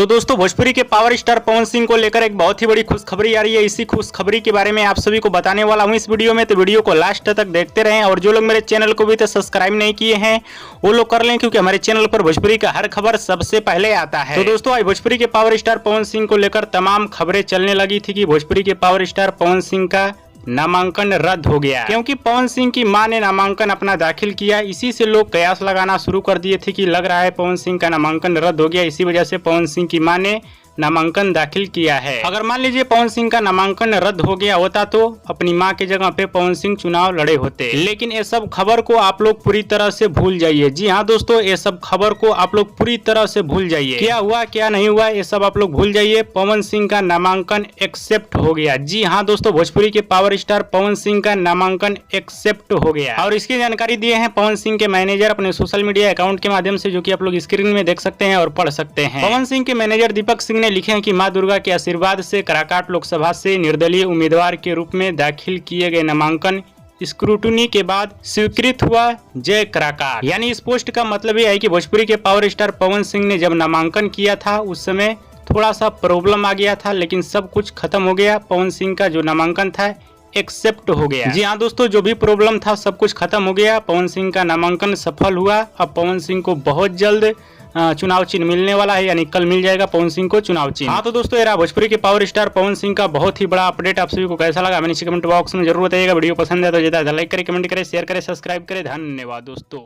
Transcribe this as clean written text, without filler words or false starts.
तो दोस्तों भोजपुरी के पावर स्टार पवन सिंह को लेकर एक बहुत ही बड़ी खुशखबरी आ रही है। इसी खुशखबरी के बारे में आप सभी को बताने वाला हूं इस वीडियो में, तो वीडियो को लास्ट तक देखते रहें। और जो लोग मेरे चैनल को भी तो सब्सक्राइब नहीं किए हैं वो लोग कर लें, क्योंकि हमारे चैनल पर भोजपुरी का हर खबर सबसे पहले आता है। तो दोस्तों आज भोजपुरी के पावर स्टार पवन सिंह को लेकर तमाम खबरें चलने लगी थी कि भोजपुरी के पावर स्टार पवन सिंह का नामांकन रद्द हो गया, क्योंकि पवन सिंह की मां ने नामांकन अपना दाखिल किया। इसी से लोग कयास लगाना शुरू कर दिए थे कि लग रहा है पवन सिंह का नामांकन रद्द हो गया। इसी वजह से पवन सिंह की मां ने नामांकन दाखिल किया है। अगर मान लीजिए पवन सिंह का नामांकन रद्द हो गया होता तो अपनी मां की जगह पे पवन सिंह चुनाव लड़े होते। लेकिन ये सब खबर को आप लोग पूरी तरह से भूल जाइए। जी हाँ दोस्तों, ये सब खबर को आप लोग पूरी तरह से भूल जाइए। क्या हुआ क्या नहीं हुआ ये सब आप लोग भूल जाइए। पवन सिंह का नामांकन एक्सेप्ट हो गया। जी हाँ दोस्तों, भोजपुरी के पावर स्टार पवन सिंह का नामांकन एक्सेप्ट हो गया। और इसकी जानकारी दिए हैं पवन सिंह के मैनेजर अपने सोशल मीडिया अकाउंट के माध्यम से, जो कि आप लोग स्क्रीन में देख सकते हैं और पढ़ सकते हैं। पवन सिंह के मैनेजर दीपक सिंह ने लिखे हैं कि मां दुर्गा के आशीर्वाद से काराकाट लोकसभा से निर्दलीय उम्मीदवार के रूप में दाखिल किए गए नामांकन स्क्रूटनी के बाद स्वीकृत हुआ। जय काराकाट। यानी इस पोस्ट का मतलब यह है कि भोजपुरी के पावर स्टार पवन सिंह ने जब नामांकन किया था उस समय थोड़ा सा प्रॉब्लम आ गया था, लेकिन सब कुछ खत्म हो गया। पवन सिंह का जो नामांकन था एक्सेप्ट हो गया। जी हाँ दोस्तों, जो भी प्रॉब्लम था सब कुछ खत्म हो गया। पवन सिंह का नामांकन सफल हुआ। अब पवन सिंह को बहुत जल्द चुनाव चिन्ह मिलने वाला है, यानी कल मिल जाएगा पवन सिंह को चुनाव चिन्ह। हाँ तो दोस्तों, ये रहा भोजपुरी के पावर स्टार पवन सिंह का बहुत ही बड़ा अपडेट। आप सभी को कैसा लगा हमें नीचे कमेंट बॉक्स में जरूर बताइएगा। वीडियो पसंद है तो ज्यादा लाइक करें, कमेंट करें, शेयर करें, सब्सक्राइब करें। धन्यवाद दोस्तों।